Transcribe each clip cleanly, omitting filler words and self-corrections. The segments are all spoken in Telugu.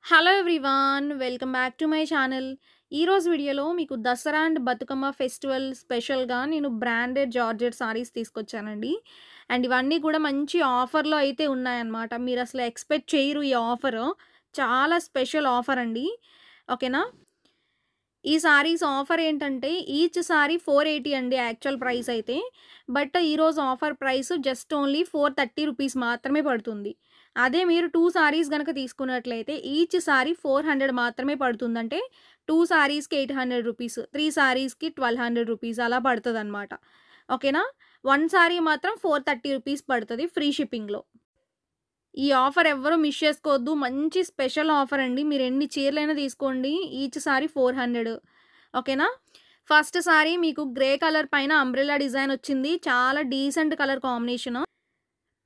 Hello everyone welcome back to my channel. ఈరోజు వీడియోలో మీకు దసరా అండ్ బతుకమ్మ ఫెస్టివల్ స్పెషల్గా నేను బ్రాండెడ్ జార్జెట్ సారీస్ తీసుకొచ్చానండి. అండ్ ఇవన్నీ కూడా మంచి ఆఫర్లో అయితే ఉన్నాయన్నమాట. మీరు అసలు ఎక్స్పెక్ట్ చేయరు ఈ ఆఫర్. చాలా స్పెషల్ ఆఫర్ అండి. ఓకేనా. ఈ సారీస్ ఆఫర్ ఏంటంటే ఈచ్ సారీ 480 అండి యాక్చువల్ ప్రైస్ అయితే. బట్ ఈరోజు offer price just only 430 rupees మాత్రమే పడుతుంది. అదే మీరు 2 సారీస్ గనక తీసుకున్నట్లయితే ఈచ్ సారీ 400 మాత్రమే పడుతుంది. అంటే 2 సారీస్‌కి 800 రూపీస్, 3 సారీస్‌కి 1200 రూపీస్ అలా పడతదనమాట. ఓకేనా. 1 సారీ మాత్రం 430 రూపీస్ పడతది ఫ్రీ షిప్పింగ్‌లో. ఈ ఆఫర్ ఎవ్వరూ మిస్ చేసుకోవద్దు. మంచి స్పెషల్ ఆఫర్ అండి. మీరు ఎన్ని చీరలైనా తీసుకోండి. Each sorry 400. ఓకేనా. ఫస్ట్ సారీ మీకు గ్రే కలర్ పైన అంబ్రెల్లా డిజైన్ వచ్చింది. చాలా డీసెంట్ కలర్ కాంబినేషన్.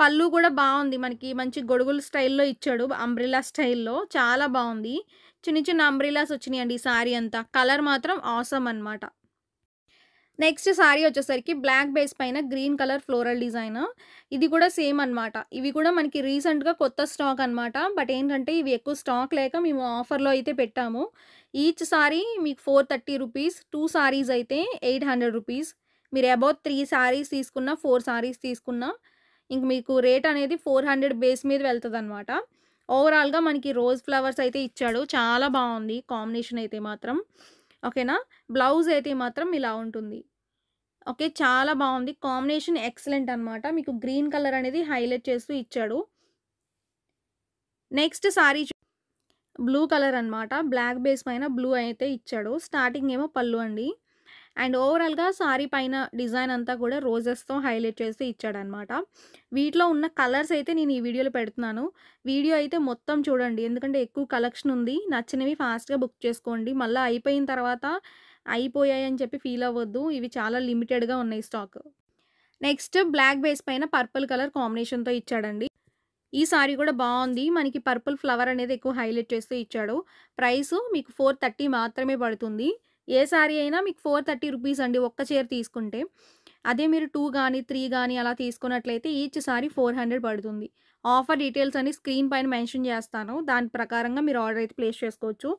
పళ్ళు కూడా బావుంది. మనకి మంచి గొడుగుల స్టైల్‌లో ఇచ్చాడు. అంబ్రెల్లా స్టైల్‌లో చాలా బావుంది. చిన్న చిన్న అంబ్రెల్లాస్ వచ్చినాయండి ఈ సారీ అంతా. కలర్ మాత్రం ఆసమ్ అనమాట. నెక్స్ట్ సారీ వచ్చేసరికి బ్లాక్ బేస్ పైన గ్రీన్ కలర్ ఫ్లోరల్ డిజైన్. ఇది కూడా సేమ్ అనమాట. ఇవి కూడా మనకి రీసెంట్‌గా కొత్త స్టాక్ అనమాట. బట్ ఏంటంటే ఇవి ఎక్కువ స్టాక్ లేక మేము ఆఫర్‌లో అయితే పెట్టాము. ఈచ్ సారీ మీకు 430 రూపీస్. 2 సారీస్ అయితే 800 రూపీస్. మీరు అబౌవ్ 3 సారీస్ తీసుకున్నా, 4 సారీస్ తీసుకున్నా ఇంక మీకు రేట్ అనేది 400 బేస్ మీద వెళ్తదనమాట. ఓవరాల్‌గా మనకి రోజ్ ఫ్లవర్స్ అయితే ఇచ్చాడు. చాలా బావుంది కాంబినేషన్ అయితే మాత్రం. ఓకేనా. బ్లౌజ్ అయితే మాత్రం ఇలా ఉంటుంది. ఓకే. చాలా బావుంది. కాంబినేషన్ ఎక్సలెంట్ అనమాట. మీకు గ్రీన్ కలర్ అనేది హైలైట్ చేస్తూ ఇచ్చాడు. నెక్స్ట్ సారీ బ్లూ కలర్ అనమాట. బ్లాక్ బేస్ పైన బ్లూ అయితే ఇచ్చాడు. స్టార్టింగ్ ఏమో పళ్ళు అండి. అండ్ ఓవరాల్‌గా సారీ పైన డిజైన్ అంతా కూడా రోజెస్‌తో హైలైట్ చేసి ఇచ్చాడనమాట. వీటిలో ఉన్న కలర్స్ అయితే నేను ఈ వీడియోలో పెడుతున్నాను. వీడియో అయితే మొత్తం చూడండి. ఎందుకంటే ఎక్కువ కలెక్షన్ ఉంది. నచ్చినవి ఫాస్ట్‌గా బుక్ చేసుకోండి. మళ్ళా అయిపోయిన తర్వాత అయిపోయాయని చెప్పి ఫీల్ అవ్వద్దు. ఇవి చాలా లిమిటెడ్‌గా ఉన్నాయి స్టాక్. నెక్స్ట్ బ్లాక్ బేస్ పైన పర్పుల్ కలర్ కాంబినేషన్‌తో ఇచ్చాడండి. ఈ సారీ కూడా బావుంది. మనకి పర్పుల్ ఫ్లవర్ అనేది ఎక్కువ హైలైట్ చేస్తూ ఇచ్చాడు. ప్రైసు మీకు 430 మాత్రమే పడుతుంది. ఏ సారీ అయినా మీకు 430 రూపీస్ అండి ఒక్క చీర తీసుకుంటే. అదే మీరు 2 గానీ, 3 గానీ అలా తీసుకున్నట్లయితే ఈచ్ సారీ 400 పడుతుంది. ఆఫర్ డీటెయిల్స్ అన్ని స్క్రీన్ పైన మెన్షన్ చేస్తాను. దాని ప్రకారంగా మీరు ఆర్డర్ అయితే ప్లేస్ చేసుకోవచ్చు.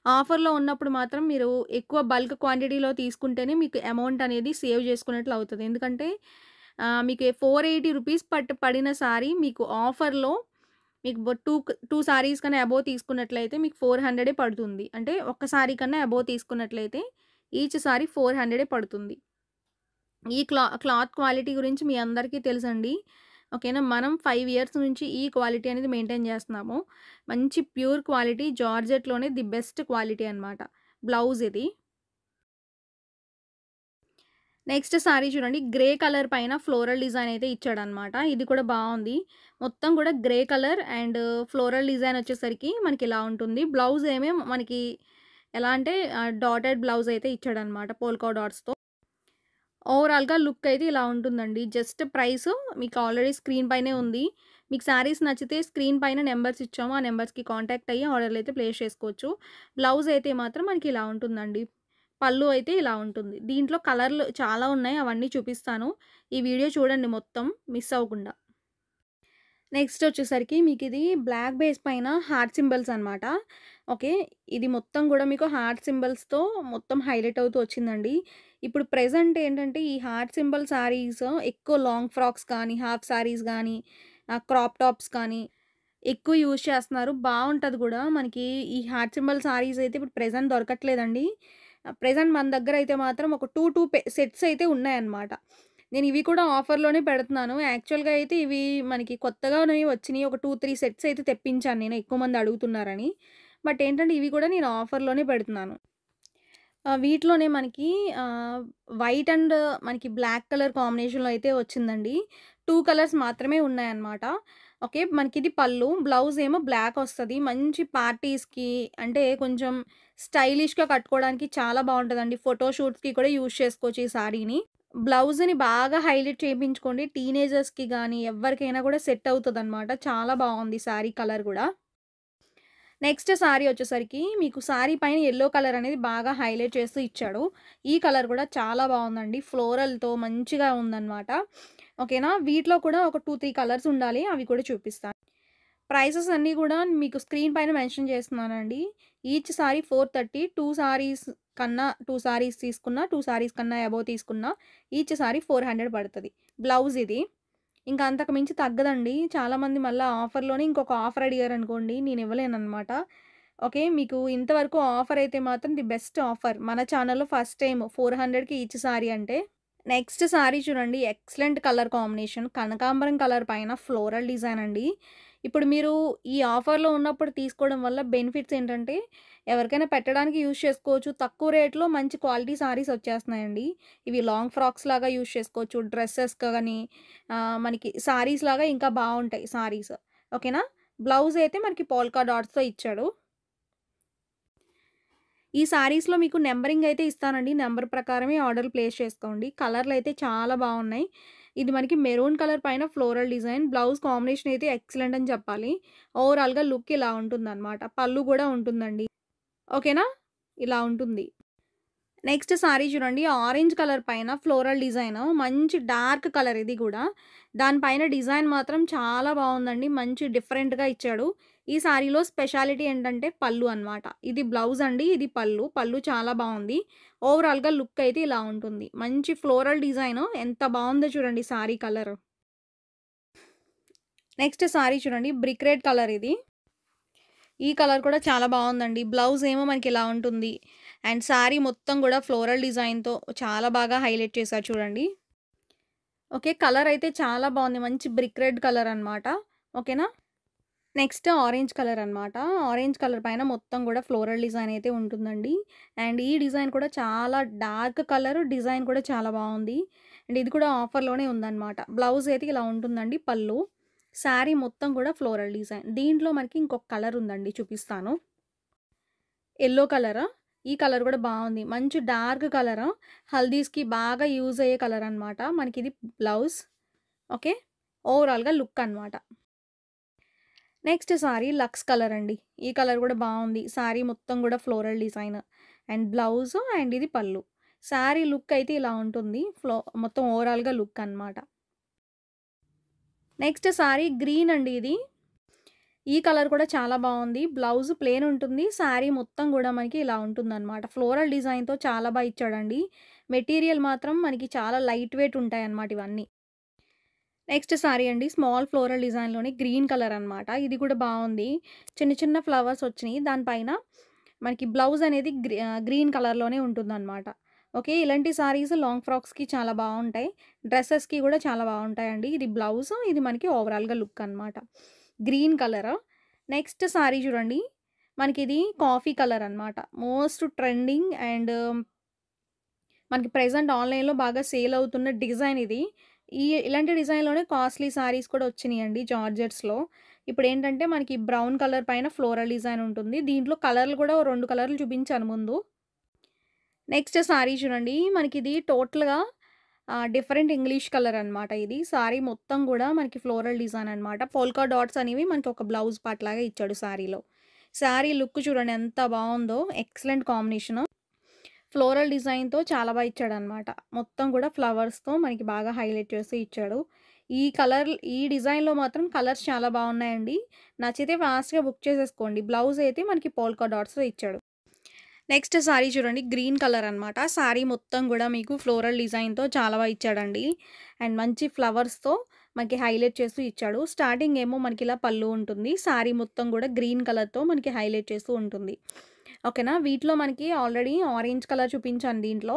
ఆఫర్‌లో ఉన్నప్పుడు మాత్రం మీరు ఎక్కువ బల్క్ క్వాంటిటీలో తీసుకుంటేనే మీకు అమౌంట్ అనేది సేవ్ చేసుకున్నట్లు అవుతది. ఎందుకంటే మీకు 480 రూపీస్ పడిన సారీ మీకు ఆఫర్‌లో మీకు 2 సారీస్ కన్నా అబోవ్ తీసుకున్నట్లయితే మీకు 400 పడుతుంది. అంటే ఒక్క సారీ కన్నా అబోవ్ తీసుకున్నట్లయితే ఈచ్ సారీ 400 పడుతుంది. ఈ క్లాత్ క్వాలిటీ గురించి మీ అందరికీ తెలుసండి. ఓకేనా. మనం 5 ఇయర్స్ నుంచి ఈ క్వాలిటీ అనేది మెయింటైన్ చేస్తున్నాము. మంచి ప్యూర్ క్వాలిటీ జార్జెట్‌లోనే ది బెస్ట్ క్వాలిటీ అనమాట. బ్లౌజ్ ఇది. నెక్స్ట్ సారీ చూడండి. గ్రే కలర్ పైన ఫ్లోరల్ డిజైన్ అయితే ఇచ్చాడనమాట. ఇది కూడా బావుంది. మొత్తం కూడా grey colour and floral design వచ్చేసరికి మనకి ఇలా ఉంటుంది. బ్లౌజ్ ఏమో మనకి ఎలా అంటే డాటెడ్ బ్లౌజ్ అయితే ఇచ్చాడనమాట పోల్కా డాట్స్‌తో. ఓవరాల్‌గా లుక్ అయితే ఇలా ఉంటుందండి. జస్ట్ ప్రైసు మీకు ఆల్రెడీ స్క్రీన్ పైనే ఉంది. మీకు శారీస్ నచ్చితే స్క్రీన్ పైన నంబర్స్ ఇచ్చాము. ఆ నంబర్స్‌కి కాంటాక్ట్ అయ్యి ఆర్డర్‌లు అయితే ప్లేస్ చేసుకోవచ్చు. బ్లౌజ్ అయితే మాత్రం మనకి ఇలా ఉంటుందండి. పళ్ళు అయితే ఇలా ఉంటుంది. దీంట్లో కలర్‌లు చాలా ఉన్నాయి. అవన్నీ చూపిస్తాను. ఈ వీడియో చూడండి మొత్తం మిస్ అవ్వకుండా. నెక్స్ట్ వచ్చేసరికి మీకిది బ్లాక్ బేస్ పైన హార్ట్ సింబల్స్ అనమాట. ఓకే. ఇది మొత్తం గూడా మీకు హార్ట్ సింబల్స్‌తో మొత్తం హైలైట్ అవుతూ వచ్చిందండి. ఇప్పుడు ప్రెజెంట్ ఏంటంటే ఈ హార్ట్ సింబల్ సారీస్ ఎక్కువ లాంగ్ ఫ్రాక్స్ కానీ, హాఫ్ సారీస్ గానీ, క్రాప్ టాప్స్ కానీ ఎక్కువ యూజ్ చేస్తున్నారు. బావుంటది గూడా. మనకి ఈ హార్ట్ సింబల్ సారీస్ అయితే ఇప్పుడు ప్రెజెంట్ దొరకట్లేదండి. ప్రెజెంట్ మన దగ్గరైతే మాత్రం ఒక 2 సెట్స్ అయితే ఉన్నాయన్నమాట. నేను ఇవి కూడా ఆఫర్‌లోనే పెడుతున్నాను. యాక్చువల్‌గా అయితే ఇవి మనకి కొత్తగానే వచ్చినియి. ఒక 2, 3 సెట్స్ అయితే తెప్పించాను నేను ఎక్కువ మంది అడుగుతున్నారని. బట్ ఏంటంటే ఇవి కూడా నేను ఆఫర్‌లోనే పెడుతున్నాను. వీటిలోనే మనకి వైట్ అండ్ మనకి బ్లాక్ కలర్ కాంబినేషన్‌లో అయితే వచ్చిందండి. 2 కలర్స్ మాత్రమే ఉన్నాయన్నమాట. ఓకే. మనకిది పళ్ళు. బ్లౌజ్ ఏమో బ్లాక్ వస్తది. మంచి పార్టీస్‌కి అంటే కొంచెం స్టైలిష్‌గా కట్టుకోవడానికి చాలా బావుంటదండి. ఫోటో షూట్స్‌కి కూడా యూజ్ చేసుకోవచ్చు ఈ సారీని. బ్లౌజ్‌ని బాగా హైలైట్ చేపించుకోండి. టీనేజర్స్‌కి గానీ, ఎవ్వరికైనా కూడా సెట్ అవుతదనమాట. చాలా బావుంది సారీ కలర్ గూడా. నెక్స్ట్ సారీ వచ్చేసరికి మీకు సారీ పైన యెల్లో కలర్ అనేది బాగా హైలైట్ చేస్తూ ఇచ్చాడు. ఈ కలర్ కూడా చాలా బావుందండి. ఫ్లోరల్‌తో మంచిగా ఉందనమాట. ఓకేనా. వీటిలో కూడా ఒక 2, 3 కలర్స్ ఉండాలి. అవి కూడా చూపిస్తాను. ప్రైసెస్ అన్నీ గూడా మీకు స్క్రీన్ పైన మెన్షన్ చేస్తున్నానండి. ఈచ్ సారీ 430 2 సారీస్ కన్నా 2 సారీస్ తీసుకున్నా, 2 సారీస్ కన్నా అబోవ్ తీసుకున్నా ఈచ్ సారీ 400 పడతది. బ్లౌజ్ ఇది. ఇంకా అంతకు మించి తగ్గదండి. చాలామంది మళ్ళా ఆఫర్‌లోనే ఇంకొక ఆఫర్ అడిగారనుకోండి నేనివ్వలేననమాట. ఓకే. మీకు ఇంతవరకు ఆఫర్ అయితే మాత్రం ది బెస్ట్ ఆఫర్. మన ఛానెల్‌లో ఫస్ట్ టైమ్ 400కి ఈచ్ సారీ అంటే. నెక్స్ట్ సారీ చూడండి ఎక్సలెంట్ కలర్ కాంబినేషన్. కనకాంబరం కలర్ పైన ఫ్లోరల్ డిజైన్ అండి. ఇప్పుడు మీరు ఈ ఆఫర్‌లో ఉన్నప్పుడు తీసుకోవడం వల్ల బెనిఫిట్స్ ఏంటంటే, ఎవరికైనా పెట్టడానికి యూజ్ చేసుకోవచ్చు. తక్కువ రేట్‌లో మంచి క్వాలిటీ సారీస్ వచ్చేస్తున్నాయండి. ఇవి లాంగ్ ఫ్రాక్స్ లాగా యూజ్ చేసుకోవచ్చు. డ్రెసెస్‌కి గాని మనకి సారీస్ లాగా ఇంకా బావుంటాయి సారీస్. ఓకేనా? బ్లౌజ్ అయితే మనకి పోల్కా డాట్స్‌తో ఇచ్చాడు. ఈ సారీస్‌లో మీకు నంబరింగ్ అయితే ఇస్తానండి. నంబర్ ప్రకారమే ఆర్డర్ ప్లేస్ చేసుకోండి. కలర్‌లయితే చాలా బావున్నాయి. ఇది మనకి మెరూన్ కలర్ పైన ఫ్లోరల్ డిజైన్. బ్లౌజ్ కాంబినేషన్ అయితే ఎక్సలెంట్ అని చెప్పాలి. ఓవరాల్‌గా లుక్ ఇలా ఉంటుందనమాట. పళ్ళు గూడా ఉంటుందండి. ఓకేనా? ఇలా ఉంటుంది. నెక్స్ట్ సారీ చూడండి ఆరెంజ్ కలర్ పైన ఫ్లోరల్ డిజైన్. మంచి డార్క్ కలర్ ఇది గూడా. దాని పైన డిజైన్ మాత్రం చాలా బావుందండి. మంచి డిఫరెంట్‌గా ఇచ్చాడు. ఈ సారీలో స్పెషాలిటీ ఏంటంటే పళ్ళు అనమాట. ఇది బ్లౌజ్ అండి. ఇది పళ్ళు. పళ్ళు చాలా బావుంది. ఓవరాల్‌గా లుక్ అయితే ఇలా ఉంటుంది. మంచి ఫ్లోరల్ డిజైన్ ఎంత బావుందో చూడండి సారీ కలర్. నెక్స్ట్ సారీ చూడండి బ్రిక్ రెడ్ కలర్ ఇది. ఈ కలర్ కూడా చాలా బావుందండి. బ్లౌజ్ ఏమో మనకి ఇలా ఉంటుంది. అండ్ సారీ మొత్తం గూడా ఫ్లోరల్ డిజైన్‌తో చాలా బాగా హైలైట్ చేశారు చూడండి. ఓకే. కలర్ అయితే చాలా బావుంది. మంచి బ్రిక్ రెడ్ కలర్ అనమాట. ఓకేనా? నెక్స్ట్ ఆరెంజ్ కలర్ అనమాట. ఆరెంజ్ కలర్ పైన మొత్తం గూడా ఫ్లోరల్ డిజైన్ అయితే ఉంటుందండి. అండ్ ఈ డిజైన్ కూడా చాలా డార్క్ కలర్ డిజైన్ కూడా చాలా బావుంది. అండ్ ఇది కూడా ఆఫర్‌లోనే ఉందనమాట. బ్లౌజ్ అయితే ఇలా ఉంటుందండి పళ్ళు. శారీ మొత్తం కూడా ఫ్లోరల్ డిజైన్. దీంట్లో మనకి ఇంకొక కలర్ ఉందండి చూపిస్తాను. యెల్లో కలరా? ఈ కలర్ కూడా బావుంది. మంచి డార్క్ కలరు. హల్దీస్‌కి బాగా యూజ్ అయ్యే కలర్ అనమాట. మనకిది బ్లౌజ్. ఓకే. ఓవరాల్‌గా లుక్ అనమాట. నెక్స్ట్ సారీ లక్స్ కలర్ అండి. ఈ కలర్ కూడా బావుంది. సారీ మొత్తం కూడా floral design. And blouse and ఇది పళ్ళు. సారీ లుక్ అయితే ఇలా ఉంటుంది. మొత్తం ఓవరాల్‌గా లుక్ అనమాట. నెక్స్ట్ సారీ గ్రీన్ అండి ఇది. ఈ కలర్ కూడా చాలా బావుంది. బ్లౌజ్ ప్లెయిన్ ఉంటుంది. సారీ మొత్తం గూడా మనకి ఇలా ఉంటుందనమాట. ఫ్లోరల్ డిజైన్‌తో చాలా బా ఇచ్చాడండి. మెటీరియల్ మాత్రం మనకి చాలా లైట్ వెయిట్ ఉంటాయన్నమాట ఇవన్నీ. నెక్స్ట్ సారీ అండి. స్మాల్ ఫ్లోరల్ డిజైన్‌లోనే గ్రీన్ కలర్ అనమాట. ఇది కూడా బావుంది. చిన్న చిన్న ఫ్లవర్స్ వచ్చినియి. దానిపైన మనకి బ్లౌజ్ అనేది గ్రీన్ కలర్‌లోనే ఉంటుందనమాట. ఓకే. ఇలాంటి సారీస్ లాంగ్ ఫ్రాక్స్‌కి చాలా బావుంటాయి. డ్రెసెస్‌కి కూడా చాలా బావుంటాయండి. ఇది బ్లౌజ్. ఇది మనకి ఓవరాల్‌గా లుక్ అనమాట. Green colour. నెక్స్ట్ సారీ చూడండి. మనకిది కాఫీ కలర్ అనమాట. మోస్ట్ ట్రెండింగ్ అండ్ మనకి ప్రెజెంట్ ఆన్‌లైన్‌లో బాగా సేల్ అవుతున్న డిజైన్ ఇది. ఇలాంటి డిజైన్‌లోనే కాస్ట్‌లీ సారీస్ కూడా వచ్చినియండి జార్జెట్స్‌లో. ఇప్పుడేంటంటే మనకి బ్రౌన్ కలర్ పైన ఫ్లోరల్ డిజైన్ ఉంటుంది. దీంట్లో కలర్‌లు కూడా ఓ 2 కలర్‌లు చూపించాను ముందు. నెక్స్ట్ సారీ చూడండి. మనకిది టోటల్‌గా డిఫరెంట్ ఇంగ్లీష్ కలర్ అనమాట ఇది. సారీ మొత్తం గూడా మనకి ఫ్లోరల్ డిజైన్ అనమాట. పోల్కా డాట్స్ అనేవి మనకి ఒక బ్లౌజ్ పార్ట్ లాగా ఇచ్చాడు సారీలో. సారీ లుక్ చూడండి ఎంత బావుందో. Excellent combination. ఫ్లోరల్ డిజైన్‌తో చాలా బా ఇచ్చాడనమాట. మొత్తం గూడా ఫ్లవర్స్‌తో మనకి బాగా హైలైట్ చేసి ఇచ్చాడు. ఈ డిజైన్‌లో మాత్రం కలర్స్ చాలా బావున్నాయండి. నచ్చితే ఫాస్ట్‌గా బుక్ చేసేసుకోండి. బ్లౌజ్ అయితే మనకి పోల్కా డాట్స్‌తో ఇచ్చాడు. నెక్స్ట్ సారీ చూడండి గ్రీన్ కలర్ అనమాట. సారీ మొత్తం గూడా మీకు ఫ్లోరల్ డిజైన్‌తో చాలా బా ఇచ్చాడండి. అండ్ మంచి ఫ్లవర్స్‌తో మనకి హైలైట్ చేస్తూ ఇచ్చాడు. స్టార్టింగ్ ఏమో మనకిలా పళ్ళు ఉంటుంది. సారీ మొత్తం గూడా గ్రీన్ కలర్‌తో మనకి హైలైట్ చేస్తూ ఉంటుంది. ఓకేనా? వీటిలో మనకి ఆల్రెడీ ఆరెంజ్ కలర్ చూపించాను దీంట్లో.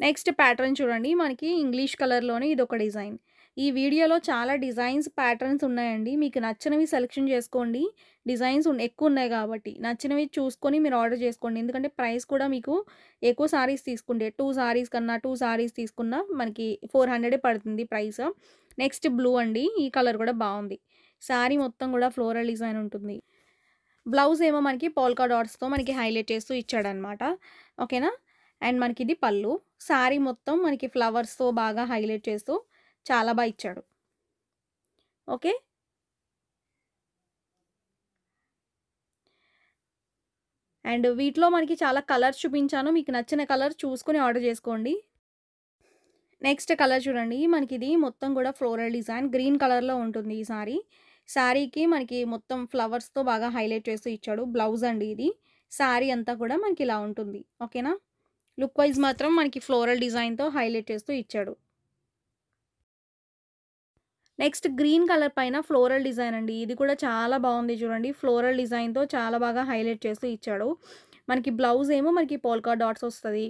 నెక్స్ట్ ప్యాటర్న్ చూడండి. మనకి ఇంగ్లీష్ కలర్‌లోనే ఇదొక డిజైన్. ఈ వీడియోలో చాలా డిజైన్స్, ప్యాటర్న్స్ ఉన్నాయండి. మీకు నచ్చినవి సెలెక్షన్ చేసుకోండి. డిజైన్స్ ఎక్కువున్నాయి కాబట్టి. నచ్చినవి చూసుకొని మీరు ఆర్డర్ చేసుకోండి. ఎందుకంటే ప్రైస్ కూడా మీకు ఎక్కువ సారీస్ తీసుకుంటే 2 సారీస్ కన్నా 2 సారీస్ తీసుకున్నా మనకి 400 పడుతుంది ప్రైస్. నెక్స్ట్ బ్లూ అండి. ఈ కలర్ కూడా బావుంది. సారీ మొత్తం కూడా ఫ్లోరల్ డిజైన్ ఉంటుంది. బ్లౌజ్ ఏమో మనకి పోల్కా డాట్స్‌తో మనకి హైలైట్ చేస్తూ ఇచ్చాడనమాట. ఓకేనా? అండ్ మనకిది పళ్ళు. సారీ మొత్తం మనకి ఫ్లవర్స్‌తో బాగా హైలైట్ చేస్తూ చాలా బా ఇచ్చాడు. ఓకే. అండ్ వీటిలో మనకి చాలా కలర్స్ చూపించాను. మీకు నచ్చిన కలర్ చూసుకొని ఆర్డర్ చేసుకోండి. నెక్స్ట్ కలర్ చూడండి. మనకిది మొత్తం గూడా ఫ్లోరల్ డిజైన్ గ్రీన్ కలర్‌లో ఉంటుంది ఈ సారీ. శారీకి మనకి మొత్తం ఫ్లవర్స్‌తో బాగా హైలైట్ చేస్తూ ఇచ్చాడు. బ్లౌజ్ అండి ఇది. శారీ అంతా కూడా మనకిలా ఉంటుంది. ఓకేనా? లుక్ వైస్ మాత్రం మనకి ఫ్లోరల్ డిజైన్‌తో హైలైట్ చేస్తూ ఇచ్చాడు. నెక్స్ట్ గ్రీన్ కలర్ పైన ఫ్లోరల్ డిజైన్ అండి. ఇది కూడా చాలా బావుంది చూడండి. ఫ్లోరల్ డిజైన్‌తో చాలా బాగా హైలైట్ చేస్తూ ఇచ్చాడు. మనకి బ్లౌజ్ ఏమో మనకి పోల్కా డాట్స్ వస్తది.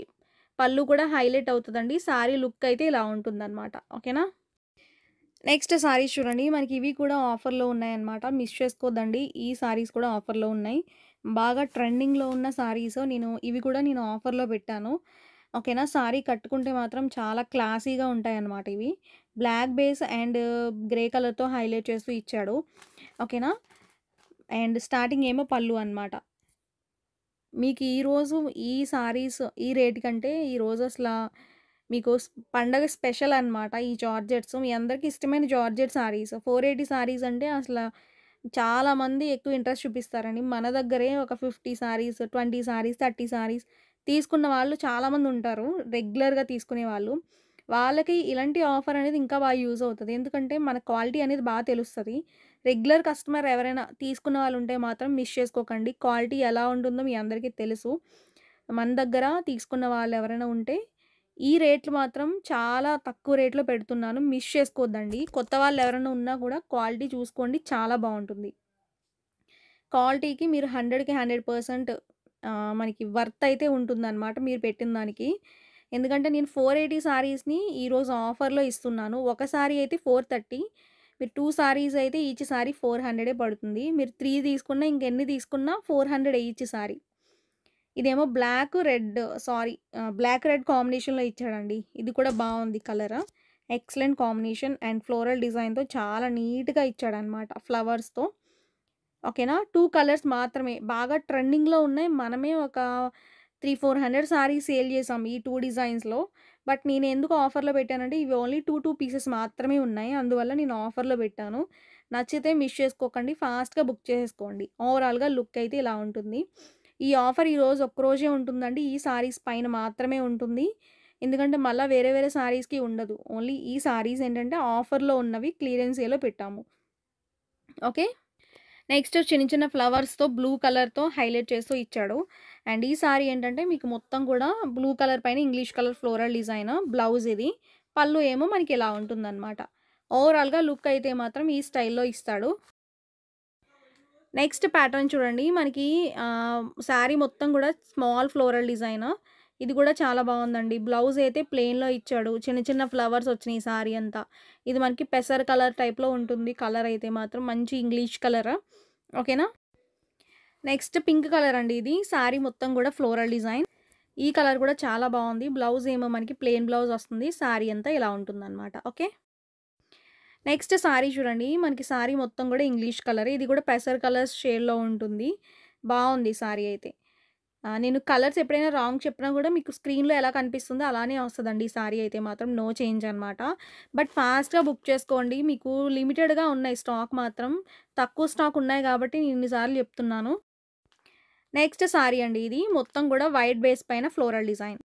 పళ్ళు కూడా హైలైట్ అవుతదండి. శారీ లుక్ అయితే ఇలా ఉంటుందనమాట. ఓకేనా? నెక్స్ట్ సారీస్ చూడండి. మనకి ఇవి కూడా ఆఫర్‌లో ఉన్నాయన్నమాట. మిస్ చేసుకోద్దండి. ఈ సారీస్ కూడా ఆఫర్‌లో ఉన్నాయి. బాగా ట్రెండింగ్‌లో ఉన్న సారీస్ ఇవి కూడా నేను ఆఫర్‌లో పెట్టాను. ఓకేనా. సారీ కట్టుకుంటే మాత్రం చాలా క్లాసీగా ఉంటాయన్నమాట ఇవి. బ్లాక్ బేస్ అండ్ గ్రే కలర్‌తో హైలైట్ చేస్తూ ఇచ్చాడు. ఓకేనా. అండ్ స్టార్టింగ్ ఏమో పళ్ళు అన్నమాట. మీకు ఈరోజు ఈ సారీస్ ఈ రేట్ కంటే ఈరోజు మీకు పండగ స్పెషల్ అనమాట. ఈ జార్జెట్స్ మీ అందరికి ఇష్టమైన జార్జెట్ సారీస్ 480 సారీస్ అంటే చాలామంది ఎక్కువ ఇంట్రెస్ట్ చూపిస్తారండి. మన దగ్గరే ఒక 50 సారీస్, 20 సారీస్, 30 సారీస్ తీసుకున్న వాళ్ళు చాలామంది ఉంటారు. రెగ్యులర్‌గా తీసుకునేవాళ్ళు. వాళ్ళకి ఇలాంటి ఆఫర్ అనేది ఇంకా బాగా యూజ్ అవుతది. ఎందుకంటే మన క్వాలిటీ అనేది తెలుస్తది. రెగ్యులర్ కస్టమర్ ఎవరైనా తీసుకున్న వాళ్ళు ఉంటే మాత్రం మిస్ చేసుకోకండి. క్వాలిటీ ఎలా ఉంటుందో మీ అందరికీ తెలుసు. మన దగ్గర తీసుకున్న వాళ్ళు ఎవరైనా ఉంటే ఈ రేట్లు మాత్రం చాలా తక్కువ రేట్‌లో పెడుతున్నాను. మిస్ చేసుకోవద్దండి. కొత్త వాళ్ళు ఎవరైనా ఉన్నా కూడా క్వాలిటీ చూసుకోండి. చాలా బావుంటుంది. క్వాలిటీకి మీరు 100కి 100% మనకి వర్త్ అయితే ఉంటుందన్నమాట మీరు పెట్టిన దానికి. ఎందుకంటే నేను 480 సారీస్‌ని ఈరోజు ఆఫర్‌లో ఇస్తున్నాను. ఒక సారీ అయితే 430 మీరు 2 సారీస్ అయితే ఈచ్ సారీ 400 పడుతుంది. మీరు 3 తీసుకున్నా ఇంకెన్ని తీసుకున్నా 400 ఈచ్ సారీ. ఇదేమో బ్లాక్ రెడ్ కాంబినేషన్‌లో ఇచ్చాడండి. ఇది కూడా బావుంది colour. Excellent combination and floral డిజైన్‌తో చాలా నీట్‌గా ఇచ్చాడనమాట ఫ్లవర్స్‌తో. ఓకేనా. 2 కలర్స్ మాత్రమే. బాగా ట్రెండింగ్‌లో ఉన్నాయి. మనమే ఒక 300, 400 సారీస్ సేల్ చేసాం ఈ 2 డిజైన్స్‌లో. బట్ నేనెందుకు ఆఫర్‌లో పెట్టానంటే ఇవి ఓన్లీ 2 పీసెస్ మాత్రమే ఉన్నాయి. అందువల్ల నేను ఆఫర్‌లో పెట్టాను. నచ్చితే మిస్ చేసుకోకండి. ఫాస్ట్‌గా బుక్ చేసేసుకోండి. ఓవరాల్‌గా లుక్ అయితే ఇలా ఉంటుంది. ఈ ఆఫర్ ఈరోజు ఒక్కరోజే ఉంటుందండి. ఈ సారీస్ పైన మాత్రమే ఉంటుంది. ఎందుకంటే మళ్ళా వేరే వేరే సారీస్‌కి ఉండదు. ఓన్లీ ఈ సారీస్ ఏంటంటే ఆఫర్‌లో ఉన్నవి క్లియరెన్స్ సేల్‌లో పెట్టాము. ఓకే. నెక్స్ట్ చిన్న చిన్న ఫ్లవర్స్‌తో బ్లూ కలర్‌తో హైలైట్ చేస్తూ ఇచ్చాడు. అండ్ ఈ సారీ ఏంటంటే మీకు మొత్తం కూడా బ్లూ కలర్ పైన English colour floral design blouse ఇది. పళ్ళు ఏమో మనకి ఇలా ఉంటుందన్నమాట. ఓవరాల్‌గా లుక్ అయితే మాత్రం ఈ స్టైల్‌లో ఇస్తాడు. నెక్స్ట్ ప్యాటర్న్ చూడండి. మనకి శారీ మొత్తం కూడా స్మాల్ ఫ్లోరల్ డిజైన్. ఇది కూడా చాలా బావుందండి. బ్లౌజ్ అయితే ప్లెయిన్‌లో ఇచ్చాడు. చిన్న చిన్న ఫ్లవర్స్ వచ్చినాయి సారీ అంతా. ఇది మనకి పెసర్ కలర్ టైప్‌లో ఉంటుంది. కలర్ అయితే మాత్రం మంచి ఇంగ్లీష్ కలర్. ఓకేనా. నెక్స్ట్ పింక్ కలర్ అండి ఇది. శారీ మొత్తం కూడా ఫ్లోరల్ డిజైన్. ఈ కలర్ కూడా చాలా బావుంది. బ్లౌజ్ ఏమో మనకి ప్లెయిన్ బ్లౌజ్ వస్తుంది. శారీ అంతా ఇలా ఉంటుందన్నమాట. ఓకే. నెక్స్ట్ సారీ చూడండి. మనకి సారీ మొత్తం గూడా ఇంగ్లీష్ కలరే. ఇది గూడా పెసర్ కలర్స్ షేడ్‌లో ఉంటుంది. బావుంది సారీ అయితే. నేను కలర్స్ ఎప్పుడైనా రాంగ్ చెప్పినా గూడా మీకు స్క్రీన్‌లో ఎలా కనిపిస్తుందో అలానే వస్తదండి ఈ సారీ అయితే మాత్రం. నో చేంజ్ అనమాట. బట్ ఫాస్ట్‌గా బుక్ చేసుకోండి. మీకు లిమిటెడ్‌గా ఉన్నాయి స్టాక్ మాత్రం. తక్కువ స్టాక్ ఉన్నాయి గాబట్టి నేను ఇన్ని సార్లు చెప్తున్నాను. నెక్స్ట్ సారీ అండి ఇది. మొత్తం గూడా వైట్ బేస్ పైన ఫ్లోరల్ డిజైన్.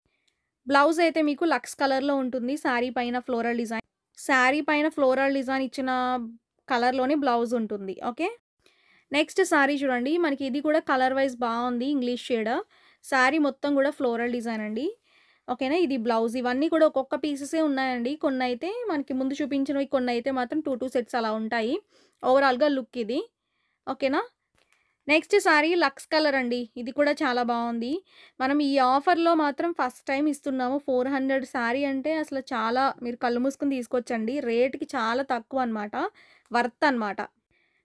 బ్లౌజ్ అయితే మీకు లక్స్ కలర్‌లో ఉంటుంది. సారీ పైన ఫ్లోరల్ డిజైన్. శారీ పైన ఫ్లోరల్ డిజైన్ ఇచ్చిన కలర్‌లోనే బ్లౌజ్ ఉంటుంది. ఓకే. నెక్స్ట్ శారీ చూడండి. మనకి ఇది కూడా కలర్ వైస్ బావుంది. English shade. శారీ మొత్తం కూడా ఫ్లోరల్ డిజైన్ అండి. ఓకేనా. ఇది బ్లౌజ్. ఇవన్నీ కూడా ఒక్కొక్క పీసెసే ఉన్నాయండి. కొన్నైతే మనకి ముందు చూపించినవి కొన్నైతే మాత్రం 2, 2 సెట్స్ అలా ఉంటాయి. ఓవరాల్‌గా లుక్ ఇది. ఓకేనా. నెక్స్ట్ సారీ లక్స్ కలర్ అండి. ఇది కూడా చాలా బావుంది. మనం ఈ ఆఫర్‌లో మాత్రం ఫస్ట్ టైమ్ ఇస్తున్నాము. 400 సారీ అంటే అసలు చాలా మీరు కళ్ళు మూసుకొని తీసుకోవచ్చండి. రేట్‌కి చాలా తక్కువనమాట. వర్త్ అనమాట.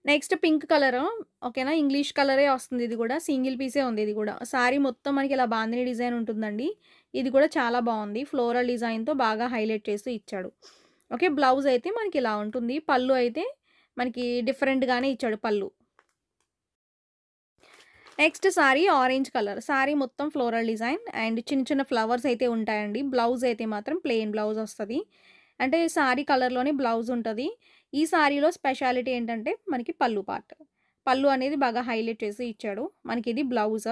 Next pink colour. ఓకేనా. ఇంగ్లీష్ కలరే వస్తుంది ఇది గూడా. సింగిల్ పీసే ఉంది ఇది గూడా. సారీ మొత్తం మనకి ఇలా బాందిని డిజైన్ ఉంటుందండి. ఇది కూడా చాలా బావుంది. ఫ్లోరల్ డిజైన్‌తో బాగా హైలైట్ చేస్తూ ఇచ్చాడు. ఓకే. బ్లౌజ్ అయితే మనకి ఇలా ఉంటుంది. పళ్ళు అయితే మనకి డిఫరెంట్‌గానే ఇచ్చాడు పళ్ళు. Next sorry orange colour. Sorry మొత్తం ఫ్లోరల్ డిజైన్ అండ్ చిన్న చిన్న ఫ్లవర్స్ అయితే ఉంటాయండి. బ్లౌజ్ అయితే మాత్రం ప్లెయిన్ బ్లౌజ్ వస్తది. అంటే సారీ కలర్‌లోనే బ్లౌజ్ ఉంటది. ఈ సారీలో స్పెషాలిటీ ఏంటంటే మనకి పళ్ళు పార్ట్. పళ్ళు అనేది బాగా హైలైట్ చేసి ఇచ్చాడు. మనకిది బ్లౌజ్.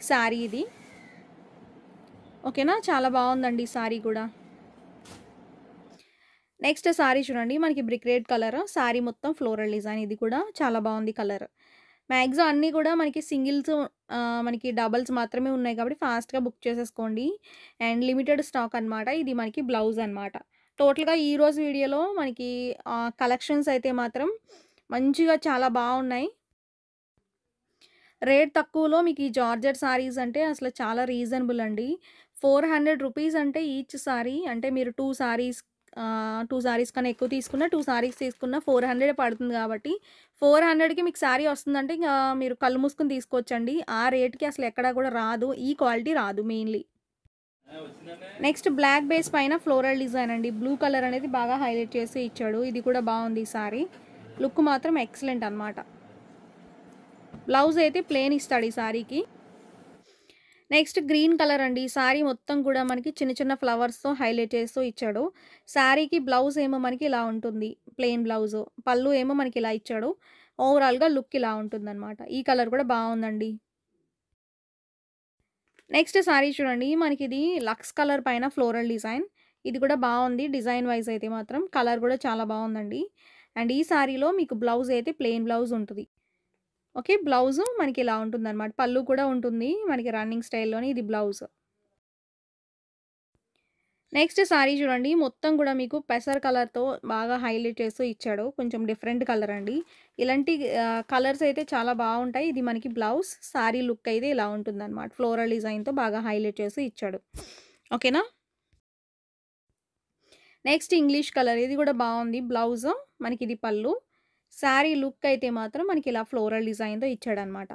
సారీ ఇది. ఓకేనా. చాలా బావుందండి ఈ సారీ కూడా. నెక్స్ట్ సారీ చూడండి. మనకి బ్రిక్ రెడ్ కలర్. సారీ మొత్తం ఫ్లోరల్ డిజైన్. ఇది కూడా చాలా బావుంది కలర్. మాక్సిమం అన్నీ కూడా మనకి సింగిల్స్ మనకి డబుల్స్ మాత్రమే ఉన్నాయి కాబట్టి ఫాస్ట్‌గా బుక్ చేసేసుకోండి. అండ్ లిమిటెడ్ స్టాక్ అనమాట. ఇది మనకి బ్లౌజ్ అనమాట. టోటల్‌గా ఈరోజు వీడియోలో మనకి కలెక్షన్స్ అయితే మాత్రం మంచిగా చాలా బావున్నాయి. రేట్ తక్కువలో మీకు ఈ జార్జెట్ సారీస్ అంటే అసలు చాలా రీజనబుల్ అండి. ₹400 అంటే ఈచ్ సారీ అంటే మీరు 2 సారీస్ కన్నా ఎక్కువ తీసుకున్న, 2 సారీస్ తీసుకున్న 400 పడుతుంది కాబట్టి 400కి మీకు సారీ వస్తుందంటే ఇంక మీరు కళ్ళు మూసుకొని తీసుకోవచ్చండి. ఆ రేట్‌కి అసలు ఎక్కడా కూడా రాదు. ఈ క్వాలిటీ రాదు మెయిన్‌లీ. నెక్స్ట్ బ్లాక్ బేస్ పైన ఫ్లోరల్ డిజైన్ అండి. బ్లూ కలర్ అనేది బాగా హైలైట్ చేసి ఇచ్చాడు. ఇది కూడా బావుంది ఈ సారీ. లుక్ మాత్రం ఎక్సలెంట్ అనమాట. బ్లౌజ్ అయితే ప్లెయిన్ ఇస్తాడు ఈ సారీకి. నెక్స్ట్ గ్రీన్ కలర్ అండి. ఈ సారీ మొత్తం కూడా మనకి చిన్న చిన్న ఫ్లవర్స్‌తో హైలైట్ చేస్తూ ఇచ్చాడు. సారీకి బ్లౌజ్ ఏమో మనకి ఇలా ఉంటుంది. Plain blouse. పళ్ళు ఏమో మనకి ఇలా ఇచ్చాడు. ఓవరాల్‌గా లుక్ ఇలా ఉంటుందనమాట. ఈ కలర్ కూడా బావుందండి. నెక్స్ట్ సారీ చూడండి. మనకిది లక్స్ కలర్ పైన ఫ్లోరల్ డిజైన్. ఇది కూడా బావుంది. డిజైన్ వైస్ అయితే మాత్రం. కలర్ కూడా చాలా బావుందండి. అండ్ ఈ సారీలో మీకు బ్లౌజ్ అయితే ప్లెయిన్ బ్లౌజ్ ఉంటది. ఓకే. బ్లౌజు మనకి ఇలా ఉంటుందనమాట. పళ్ళు కూడా ఉంటుంది. మనకి రన్నింగ్ స్టైల్‌లోనే ఇది బ్లౌజ్. నెక్స్ట్ సారీ చూడండి. మొత్తం కూడా మీకు పెసర్ కలర్‌తో బాగా హైలైట్ చేస్తూ ఇచ్చాడు. కొంచెం డిఫరెంట్ కలర్ అండి. ఇలాంటి కలర్స్ అయితే చాలా బావుంటాయి. ఇది మనకి బ్లౌజ్. సారీ లుక్ అయితే ఇలా ఉంటుందనమాట. ఫ్లోరల్ డిజైన్‌తో బాగా హైలైట్ చేసి ఇచ్చాడు. ఓకేనా? Next English colour. ఇది కూడా బావుంది. బ్లౌజు మనకిది పళ్ళు. సారీ లుక్ అయితే మాత్రం మనకి ఇలా ఫ్లోరల్ డిజైన్‌తో ఇచ్చాడనమాట.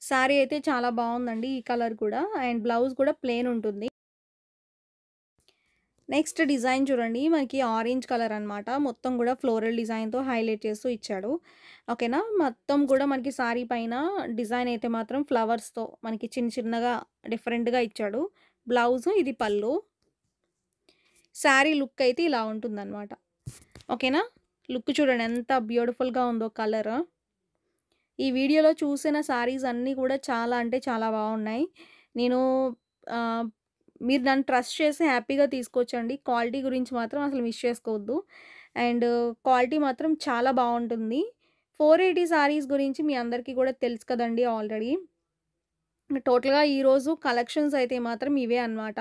సారీ అయితే చాలా బావుందండి. ఈ కలర్ కూడా. అండ్ బ్లౌజ్ కూడా ప్లెయిన్ ఉంటుంది. నెక్స్ట్ డిజైన్ చూడండి. మనకి ఆరెంజ్ కలర్ అనమాట. మొత్తం కూడా ఫ్లోరల్ డిజైన్‌తో హైలైట్ చేస్తూ ఇచ్చాడు. ఓకేనా? మొత్తం కూడా మనకి సారీ పైన డిజైన్ అయితే మాత్రం ఫ్లవర్స్‌తో మనకి చిన్న చిన్నగా డిఫరెంట్‌గా ఇచ్చాడు. బ్లౌజు ఇది పళ్ళు. సారీ లుక్ అయితే ఇలా ఉంటుందనమాట. ఓకేనా? లుక్ చూడండి ఎంత బ్యూటిఫుల్‌గా ఉందో కలర్. ఈ వీడియోలో చూసిన సారీస్ అన్నీ కూడా చాలా అంటే చాలా బావున్నాయి. నేను ఆహ్, మీరు నన్ను ట్రస్ట్ చేసి హ్యాపీగా తీసుకోవచ్చండి. క్వాలిటీ గురించి మాత్రం అసలు మిస్ చేసుకోవద్దు. అండ్ క్వాలిటీ మాత్రం చాలా బావుంటుంది. 480 సారీస్ గురించి మీ అందరికీ కూడా తెలుసు కదండీ ఆల్రెడీ. టోటల్‌గా ఈరోజు కలెక్షన్స్ అయితే మాత్రం ఇవే అన్నమాట.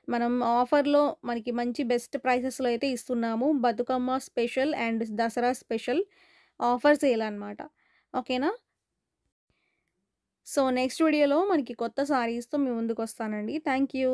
మనం ఆఫర్‌లో మనకి మంచి బెస్ట్ ప్రైసెస్‌లో అయితే ఇస్తున్నాము. Bathukamma special and Dasara special offer sale అన్నమాట. ఓకేనా? సో, నెక్స్ట్ వీడియోలో మనకి కొత్త సారీస్‌తో మీ ముందుకొస్తానండి. Thank you.